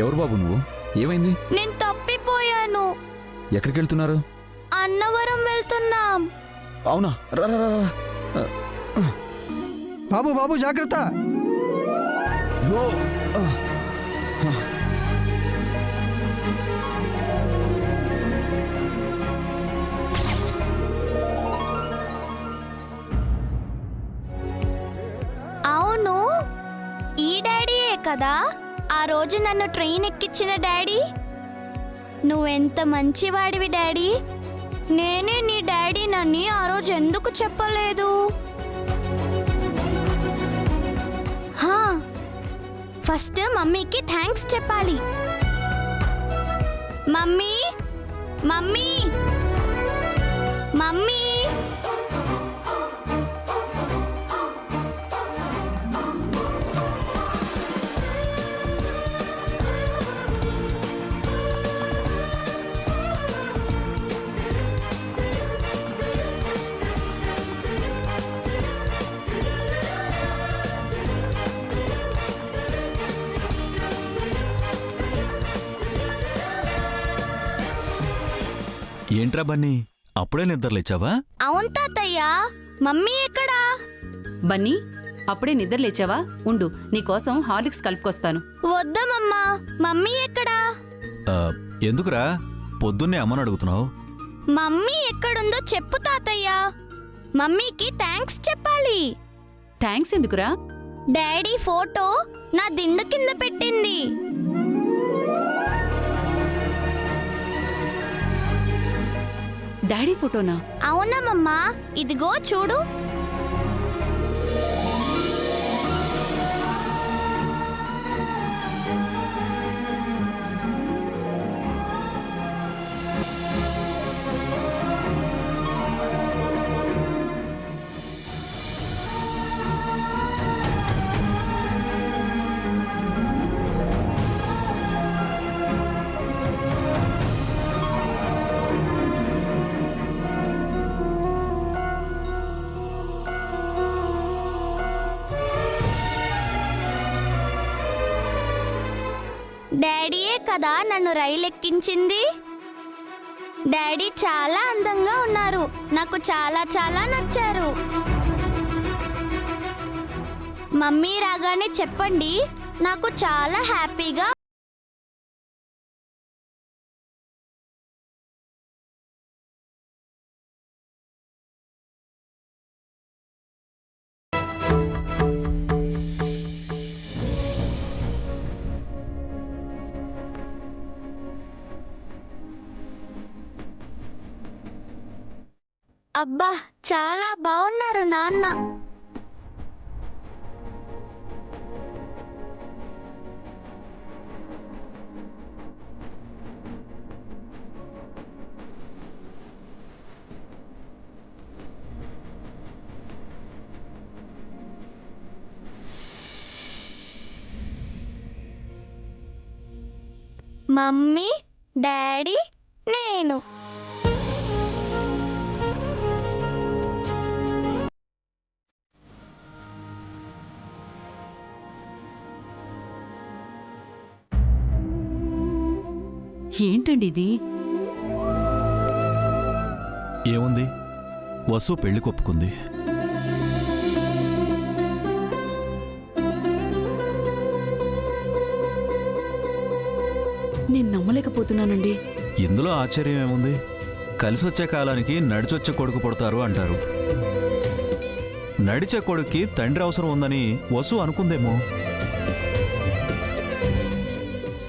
ఎవరు బాబు నువ్వు? ఏమైంది? నేను తప్పిపోయాను. ఎక్కడికి వెళ్తున్నారు? అన్నవరం వెళ్తున్నాం. అవునా? రా రా రా రా. బాబు బాబు జాగ్రత్త. ఓ, ఆ. అవును, ఈ డాడీయే కదా ఆ రోజు నన్ను ట్రైన్ ఎక్కించిన డాడీ? నువ్వెంత మంచివాడివి డాడీ. నేనే నీ డాడీనని ఆ రోజు ఎందుకు చెప్పలేదు? హా, ఫస్ట్ మమ్మీకి థ్యాంక్స్ చెప్పాలి. Mummy mummy mummy. ఏంట్రా బన్నీ, అప్పుడే నిద్రలేచావా? అవును తాతయ్య. మమ్మీ ఎక్కడా? బన్నీ, అప్పుడే నిద్ర లేచావా? ఉండు, నీకోసం హార్లిక్స్ కలుపుకొస్తాను. వద్దమ్మా, మమ్మీ ఎక్కడా? ఎందుకురా పొద్దున్నే అమ్మని అడుగుతున్నావు? మమ్మీ ఎక్కడుందో చెప్పు తాతయ్య. మమ్మీకి థ్యాంక్స్ చెప్పాలి. థ్యాంక్స్ ఎందుకురా? డాడీ ఫోటో నా దిండు కింద పెట్టింది. డాడీ ఫోటోనా? అవునమ్మా, ఇదిగో చూడు. డాడీయే కదా నన్ను రైలు ఎక్కించింది. డాడీ చాలా అందంగా ఉన్నారు. నాకు చాలా చాలా నచ్చారు. మమ్మీ రాగానే చెప్పండి, నాకు చాలా హ్యాపీగా. అబ్బా, చాలా బాగున్నారు నాన్న. మమ్మీ, డాడీ, నేను. ఏంటండి ఇది? ఏముంది, వసు పెళ్లి కొప్పుకుంది. నేను నమ్మలేకపోతున్నానండి. ఇందులో ఆశ్చర్యం ఏముంది? కలిసొచ్చే కాలానికి నడిచొచ్చే కొడుకు పుడతారు అంటారు. నడిచే కొడుక్కి తండ్రి అవసరం ఉందని వసు అనుకుందేమో.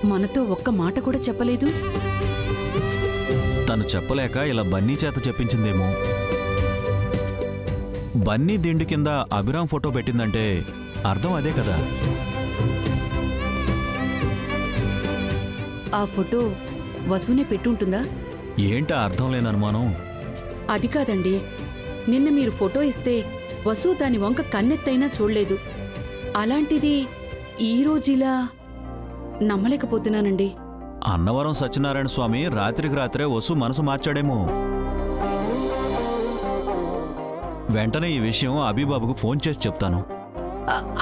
మనతో ఒక్క మాట కూడా చెప్పలేదు. తను చెప్పలేక ఇలా బన్నీ చేత చెప్పించిందేమో. బన్నీ దిండి కింద అభిరామ్ ఫోటో పెట్టిందంటే అర్థం అదే కదా. ఆ ఫోటో వసూనే పెట్టుంటుందా? ఏంటా అర్థం లేని అనుమానం? అది కాదండి, నిన్న మీరు ఫోటో ఇస్తే వసు దాని వంక కన్నెత్తైనా చూడలేదు. అలాంటిది ఈరోజిలా నమ్మలేకపోతున్నానండి. అన్నవరం సత్యనారాయణ స్వామి రాత్రికి రాత్రే వసు మనసు మార్చాడేమో. వెంటనే ఈ విషయం అభిబాబుకు ఫోన్ చేసి చెప్తాను.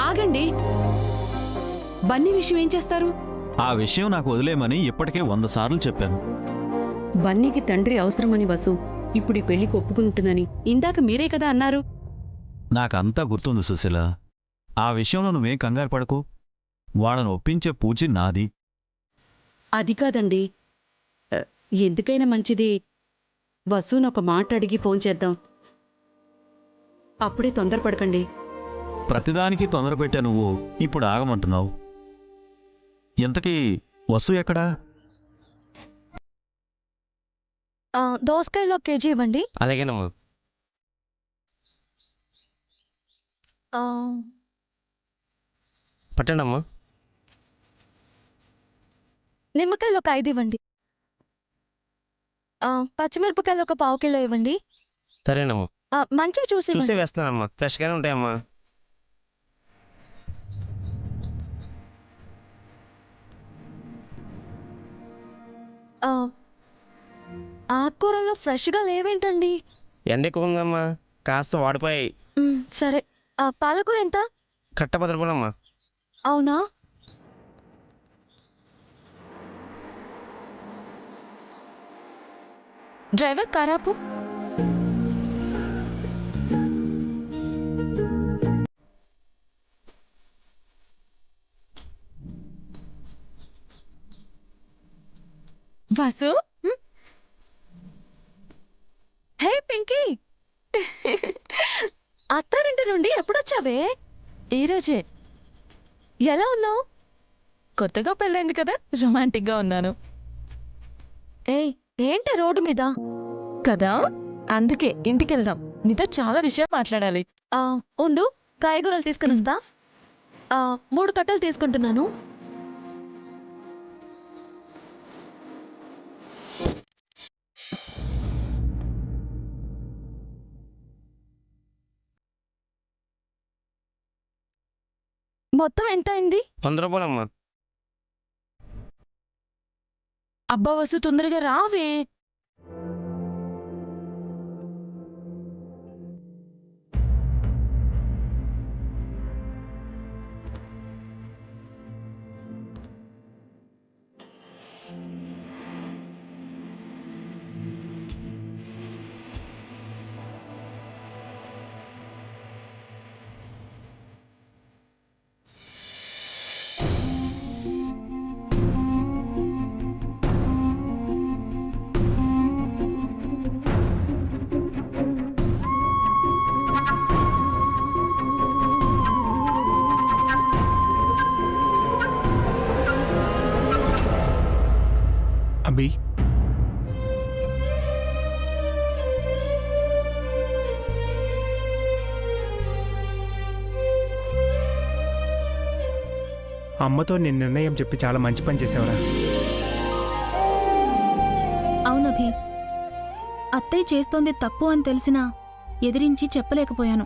ఆగండి, బన్నీ విషయం ఏం చేస్తారు? ఆ విషయం నాకు వదిలేమని ఇప్పటికే 100 సార్లు చెప్పాను. బన్నీకి తండ్రి అవసరమని వసు ఇప్పుడు ఈ పెళ్లికి ఒప్పుకుంటుందని ఇందాక మీరే కదా అన్నారు. నాకంతా గుర్తుంది సుశీల. ఆ విషయంలో నువ్వేం కంగారు పడకు. వాళ్ళను ఒప్పించే పూచి నాది. అది కాదండి, ఎందుకైనా మంచిది వసును ఒక మాట అడిగి ఫోన్ చేద్దాం. అప్పుడే తొందరపడకండి. ప్రతిదానికి తొందర పెట్టా నువ్వు ఇప్పుడు ఆగమంటున్నావు. ఇంతకీ వసు ఎక్కడా? దోసకాయలు 1 కేజీ ఇవ్వండి. అలాగేనమ్మా. పట్టండమ్మా. నిమ్మకాయలు 1 5 ఇవ్వండి. పచ్చిమిరపకాయలు 1 పావు కిలో ఇవ్వండి. సరేనమ్మా. మంచిగా చూసి చూసే ఇవ్వండి. వేస్తున్నానమ్మా. ఫ్రెష్గానే ఉంటాయమ్మా. ఆకుకూరలు ఫ్రెష్గా లేవేంటండి? ఎండ ఎక్కువ ఉందమ్మా, కాస్త వాడిపోయాయి. సరే. పాలకూర ఎంత? కట్ట 10 రూపాయలమ్మా. అవునా? డ్రైవర్ కారాపు. వాసు, హే పింకీ, అత్తారింటి నుండి ఎప్పుడొచ్చావే? ఈరోజే. ఎలా ఉన్నావు? కొత్తగా పెళ్ళైంది కదా, రొమాంటిక్గా ఉన్నాను ఏయ్, ఏంటి రోడ్డు మీద? కదా, అందుకే ఇంటికి వెళ్దాం. నీతో చాలా విషయాలు మాట్లాడాలి. ఉండు, కాయగూరలు తీసుకుని వస్తా. 3 కట్టలు తీసుకుంటున్నాను. మొత్తం ఎంత అయింది? 100 రూపాయలమ్మా. అబ్బా వసు, తొందరగా రావే. అభి, అమ్మతో నేను నిర్ణయం చెప్పి చాలా మంచి పని చేసావురా. అవునభి, అత్తయ్య చేస్తోంది తప్పు అని తెలిసినా ఎదిరించి చెప్పలేకపోయాను.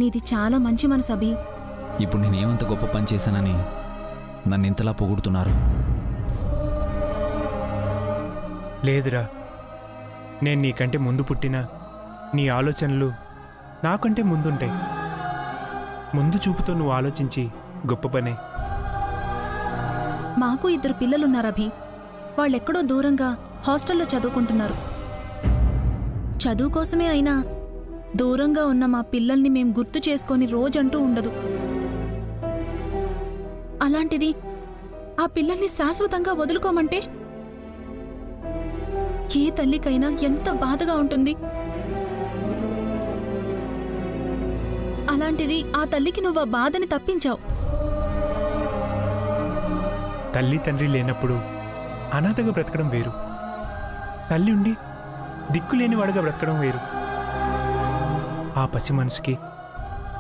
నీది చాలా మంచి మనసు అభి. ఇప్పుడు నేనేమంత గొప్ప పని చేశానని నన్ను ఇంతలా పొగుడుతున్నారు? లేదురా, నేను నీకంటే ముందు పుట్టినా నీ ఆలోచనలు నాకంటే ముందుంటాయి. ముందు చూపుతో నువ్వు ఆలోచించి గొప్ప పనే. మాకు 2 పిల్లలున్నారభి. వాళ్ళెక్కడో దూరంగా హాస్టల్లో చదువుకుంటున్నారు. చదువు కోసమే అయినా దూరంగా ఉన్న మా పిల్లల్ని మేం గుర్తు చేసుకొని రోజంటూ ఉండదు. అలాంటిది ఆ పిల్లల్ని శాశ్వతంగా వదులుకోమంటే ఏ తల్లికైనా ఎంత బాధగా ఉంటుంది. అలాంటిది ఆ తల్లికి నువ్వు ఆ బాధని తప్పించావు. తల్లి తండ్రి లేనప్పుడు అనాథగా బ్రతకడం వేరు, తల్లి ఉండి దిక్కులేనివాడుగా బ్రతకడం వేరు. ఆ పసి మనసుకి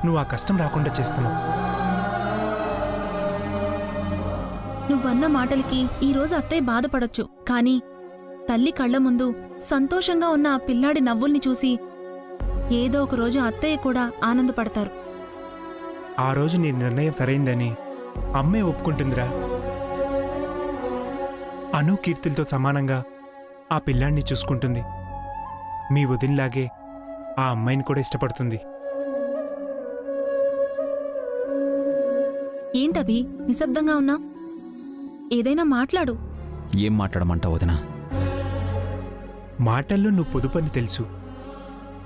నువ్వు ఆ కష్టం రాకుండా చేస్తున్నావు. నువ్వన్న మాటలకి ఈరోజు అత్తయ్య బాధపడొచ్చు, కానీ తల్లి కళ్ల ముందు సంతోషంగా ఉన్న ఆ పిల్లాడి నవ్వుల్ని చూసి ఏదో ఒక రోజు అత్తయ్య కూడా ఆనందపడతారు. ఆ రోజు నీ నిర్ణయం సరైందని అమ్మే ఒప్పుకుంటుందిరా. అను కీర్తిలతో సమానంగా ఆ పిల్లాన్ని చూసుకుంటుంది. మీ వదినలాగే ఆ అమ్మాయిని కూడా ఇష్టపడుతుంది. ఏంటభి నిశ్శబ్దంగా ఉన్నా? ఏదైనా మాట్లాడు. ఏం మాట్లాడమంటావు వదినా? మాటల్లో నువ్వు పొదుపని తెలుసు,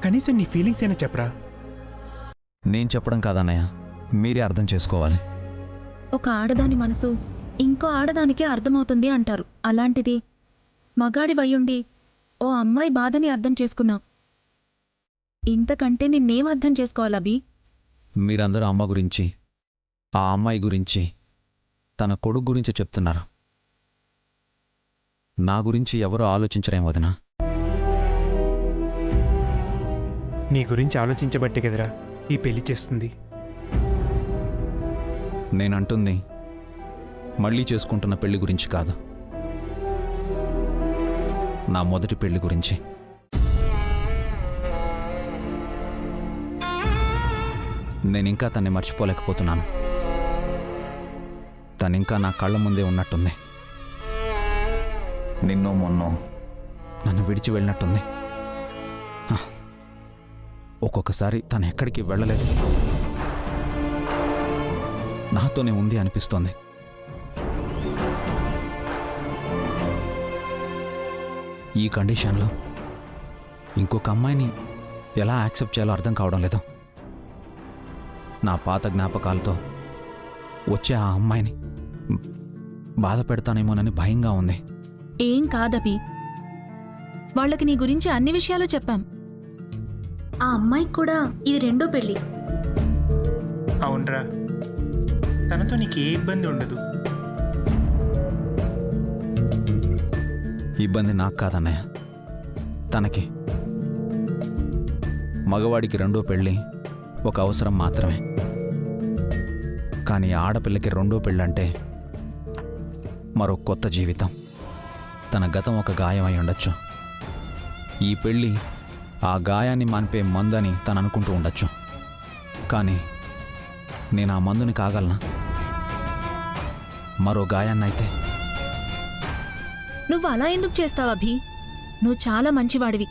కనీసం నీ ఫీలింగ్స్ అయినా చెప్పరా. నేను చెప్పడం కాదన్నయ్య, మీరే అర్థం చేసుకోవాలి. ఒక ఆడదాని మనసు ఇంకో ఆడదానికే అర్థమవుతుంది అంటారు. అలాంటిది మగాడి వయ్యుండి ఓ అమ్మాయి బాధని అర్థం చేసుకున్నావు. ఇంతకంటే నిన్నేం అర్థం చేసుకోవాలి అభి? మీరందరూ అమ్మ గురించి, ఆ అమ్మాయి గురించి, తన కొడుకు గురించి చెప్తున్నారు. నా గురించి ఎవరూ ఆలోచించరేం వదినా. నీ గురించి ఆలోచించబట్టే కదరా ఈ పెళ్లి చేస్తుంది. నేనంటుంది మళ్ళీ చేసుకుంటున్న పెళ్లి గురించి కాదు, నా మొదటి పెళ్లి గురించి. నేనింకా తన్ని మర్చిపోలేకపోతున్నాను. తనింకా నా కళ్ళ ముందే ఉన్నట్టుంది. నిన్నో మొన్నో నన్ను విడిచి వెళ్ళినట్టుంది. హ, ఒక్కొక్కసారి తను ఎక్కడికి వెళ్ళలేదు, నాతోనే ఉంది అనిపిస్తోంది. ఈ కండిషన్లో ఇంకొక అమ్మాయిని ఎలా యాక్సెప్ట్ చేయాలో అర్థం కావడం లేదు. నా పాత జ్ఞాపకాలతో వచ్చే ఆ అమ్మాయిని బాధ పెడతానేమోనని భయంగా ఉంది. ఏం కాదభి, వాళ్ళకి నీ గురించి అన్ని విషయాలు చెప్పాం. ఆ అమ్మాయికి కూడా ఇది రెండో పెళ్లి. అవునరా, తనతో నీకు ఏ ఇబ్బంది ఉండదు. ఇబ్బంది నాకు కాదన్నయ్య, తనకి. మగవాడికి రెండో పెళ్ళి ఒక అవసరం మాత్రమే, కానీ ఆడపిల్లకి రెండో పెళ్ళంటే మరో కొత్త జీవితం. తన గతం ఒక గాయం అయి ఉండొచ్చు, ఈ పెళ్ళి ఆ గాయాన్ని మాన్పే మందని తను అనుకుంటూ ఉండొచ్చు. కానీ నేను ఆ మందుని కాగలనా? మరో గాయాన్నైతే? నువ్వు అలా ఎందుకు చేస్తావు అభి? నువ్వు చాలా మంచివాడివి.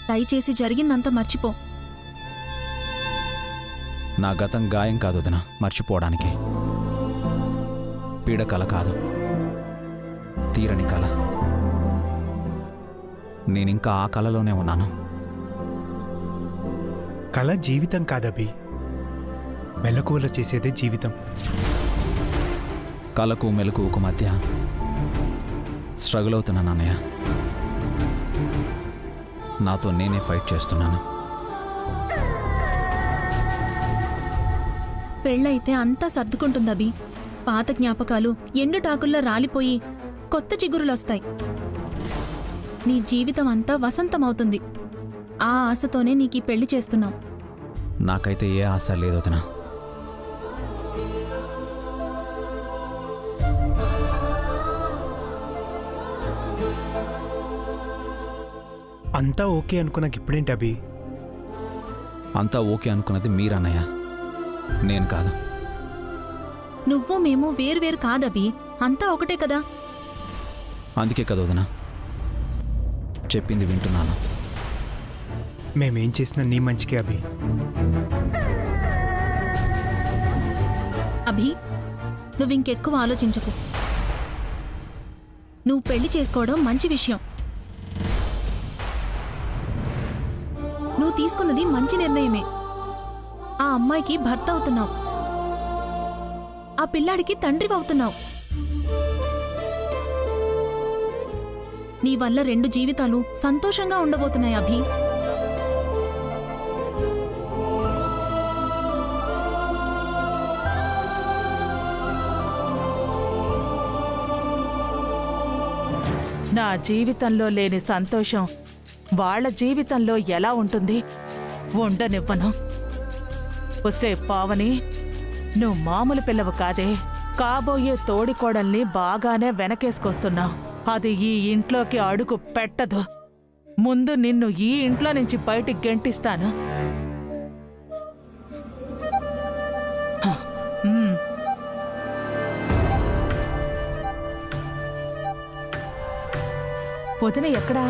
దయచేసి జరిగిందంతా మర్చిపో. నా గతం గాయం కాదు వదినా మర్చిపోవడానికి. పీడకల కాదు, తీరని కల. నేనింకా ఆ కలలోనే ఉన్నాను. కళ జీవితం కాదభి, మెలకువల చేసేదే జీవితం. కలకు మెలకువకు మధ్య స్ట్రగుల్ అవుతున్నాను అన్నయ్య. నాతో నేనే ఫైట్ చేస్తున్నాను. పెళ్ళైతే అంతా సర్దుకుంటుందభి. పాత జ్ఞాపకాలు ఎండుటాకుల్లా రాలిపోయి కొత్త చిగురులొస్తాయి. నీ జీవితం అంతా వసంతమవుతుంది. ఆ ఆశతోనే నీకీ పెళ్లి చేస్తున్నాం. నాకైతే ఏ ఆశ లేదు వదినా. అంతా ఓకే అనుకున్నాక ఇప్పుడేంటి అభి? అంతా ఓకే అనుకున్నది మీరన్నయ్య, నేను కాదు. నువ్వు మేము వేర్వేరు కాదభి, అంతా ఒకటే కదా. అందుకే కదా వదినా చెప్పింది వింటున్నాను. మేమేం చేసినా నీ మంచికే అభి. అభి, నువ్వింకెక్కువ ఆలోచించకు. నువ్వు పెళ్లి చేసుకోవడం మంచి విషయం. నువ్వు తీసుకున్నది మంచి నిర్ణయమే. ఆ అమ్మాయికి భర్త అవుతున్నావు, ఆ పిల్లాడికి తండ్రి అవుతున్నావు. నీ వల్ల 2 జీవితాలు సంతోషంగా ఉండబోతున్నాయి అభి. నా జీవితంలో లేని సంతోషం వాళ్ళ జీవితంలో ఎలా ఉంటుంది? ఉండనివ్వను. ఒసే పావని, నువ్వు మామూలు పిల్లవు కాదే. కాబోయే తోడికోడల్ని బాగానే వెనకేసుకొస్తున్నావు. అది ఈ ఇంట్లోకి అడుగు పెట్టదు. ముందు నిన్ను ఈ ఇంట్లో నుంచి బయటికి గెంటిస్తాను. హ, వదిన ఎక్కడా?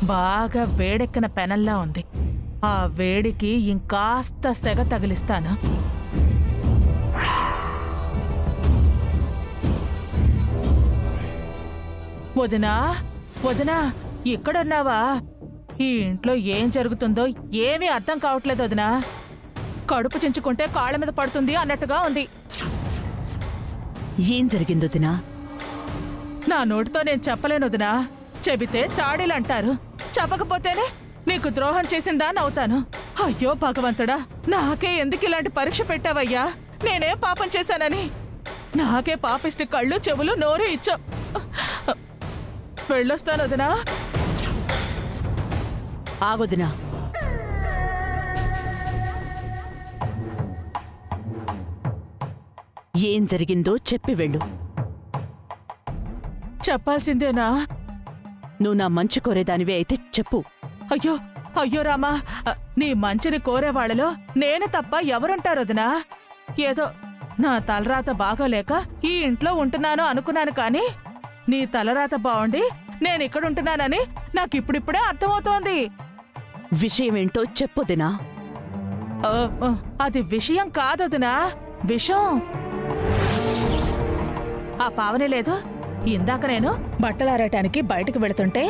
బాగా వేడెక్కిన పెనల్లా ఉంది. ఆ వేడికి ఇంకాస్త సెగ తగిలిస్తాను. వదినా, వదినా, ఇక్కడున్నావా? ఈ ఇంట్లో ఏం జరుగుతుందో ఏమీ అర్థం కావట్లేదు వదినా. కడుపు చించుకుంటే కాళ్ళ మీద పడుతుంది అన్నట్టుగా ఉంది. ఏం జరిగింది వదినా? నా నోటితో నేను చెప్పలేను వదినా. చెబితే చాడీలంటారు, చెప్పకపోతేనే నీకు ద్రోహం చేసిందా నవ్వుతాను. అయ్యో భగవంతుడా, నాకే ఎందుకు ఇలాంటి పరీక్ష పెట్టావయ్యా? నేనేం పాపం చేశానని? నాకే పాపిష్టి కళ్ళు, చెవులు, నోరు ఇచ్చావు. వెళ్ళొస్తాను వదినా. ఆగొదినా. ఏం జరిగిందో చెప్పి వెళ్ళు. చెప్పాల్సిందేనా? నువ్వు నా మంచి కోరేదానివే అయితే చెప్పు. అయ్యో అయ్యో రామా, నీ మంచిని కోరేవాళ్లలో నేను తప్ప ఎవరుంటారు వదినా? ఏదో నా తలరాత బాగోలేక ఈ ఇంట్లో ఉంటున్నాను అనుకున్నాను, కానీ నీ తలరాత బావుండి నేనిక్కడుంటున్నానని నాకిప్పుడిప్పుడే అర్థమవుతోంది. విషయమేంటో చెప్పొదినా. అది విషయం కాదొదినా, విషం. ఆ పావనే లేదు, ఇందాక నేను బట్టలారటానికి బయటకు వెళుతుంటే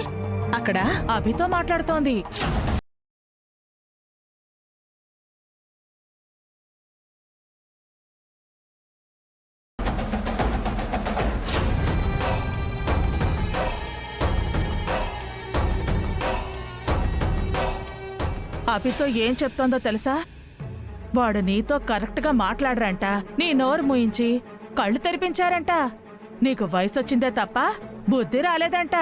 అక్కడ అభితో మాట్లాడుతోంది. అభితో ఏం చెప్తోందో తెలుసా? వాడు నీతో కరెక్ట్గా మాట్లాడరంట, నీ నోరు మూయించి కళ్ళు తెరిపించారంట. నీకు వయసొచ్చిందే తప్ప బుద్ధి రాలేదంట.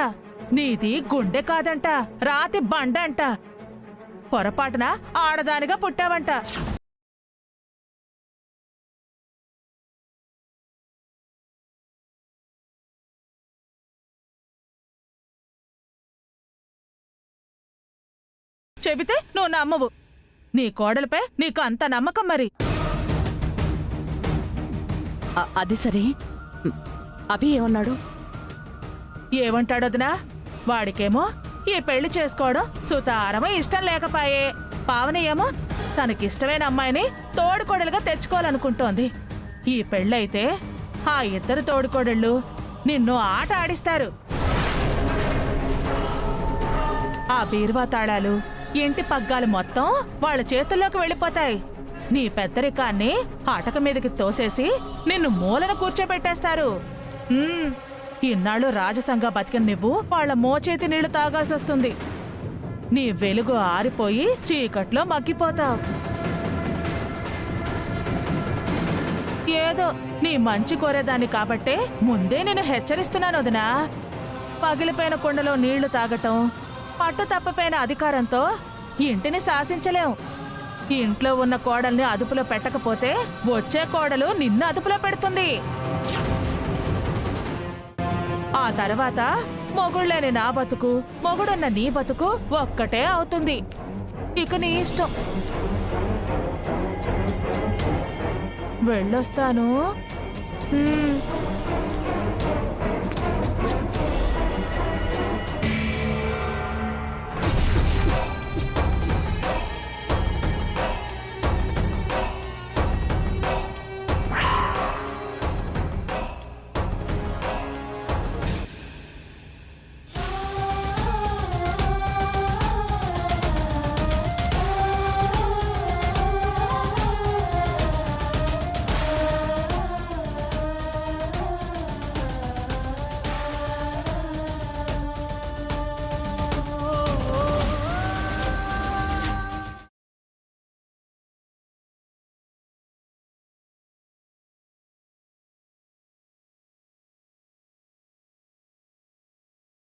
నీది గుండె కాదంట, రాతి బండ అంట. పొరపాటున ఆడదానిగా పుట్టావంట. చెబితే నువ్వు నమ్మవు. నీ కోడలపై నీకు అంత నమ్మకం మరి. అది సరే, అభి ఏమన్నాడు? ఏమంటాడొదినా? వాడికేమో ఈ పెళ్లి చేసుకోవడం సుతారమో ఇష్టం లేకపాయే. పావని ఏమో తనకిష్టమైన అమ్మాయిని తోడుకోడలుగా తెచ్చుకోవాలనుకుంటోంది. ఈ పెళ్ళైతే ఆ ఇద్దరు తోడుకోడళ్ళు నిన్ను ఆట ఆడిస్తారు. ఆ బీరువా తాళాలు, ఇంటి పగ్గాలు మొత్తం వాళ్ళ చేతుల్లోకి వెళ్ళిపోతాయి. నీ పెద్దరికాన్ని ఆటక మీదకి తోసేసి నిన్ను మూలన కూర్చోబెట్టేస్తారు. ఇన్నాళ్ళు రాజసంగా బతికిన నువ్వు వాళ్ళ మోచేతి నీళ్లు తాగాల్సొస్తుంది. నీ వెలుగు ఆరిపోయి చీకట్లో మగ్గిపోతావు. ఏదో నీ మంచి కోరేదాన్ని కాబట్టే ముందే నేను హెచ్చరిస్తున్నాను వదినా. పగిలిపోయిన కుండలో నీళ్లు తాగటం, పట్టు తప్పపోయిన అధికారంతో ఇంటిని శాసించలేం. ఇంట్లో ఉన్న కోడల్ని అదుపులో పెట్టకపోతే వచ్చే కోడలు నిన్ను అదుపులో పెడుతుంది. ఆ తర్వాత మొగుళ్ళని నా బతుకు, మొగుడున్న నీ బతుకు ఒక్కటే అవుతుంది. ఇక నీ ఇష్టం. వెళ్ళొస్తాను.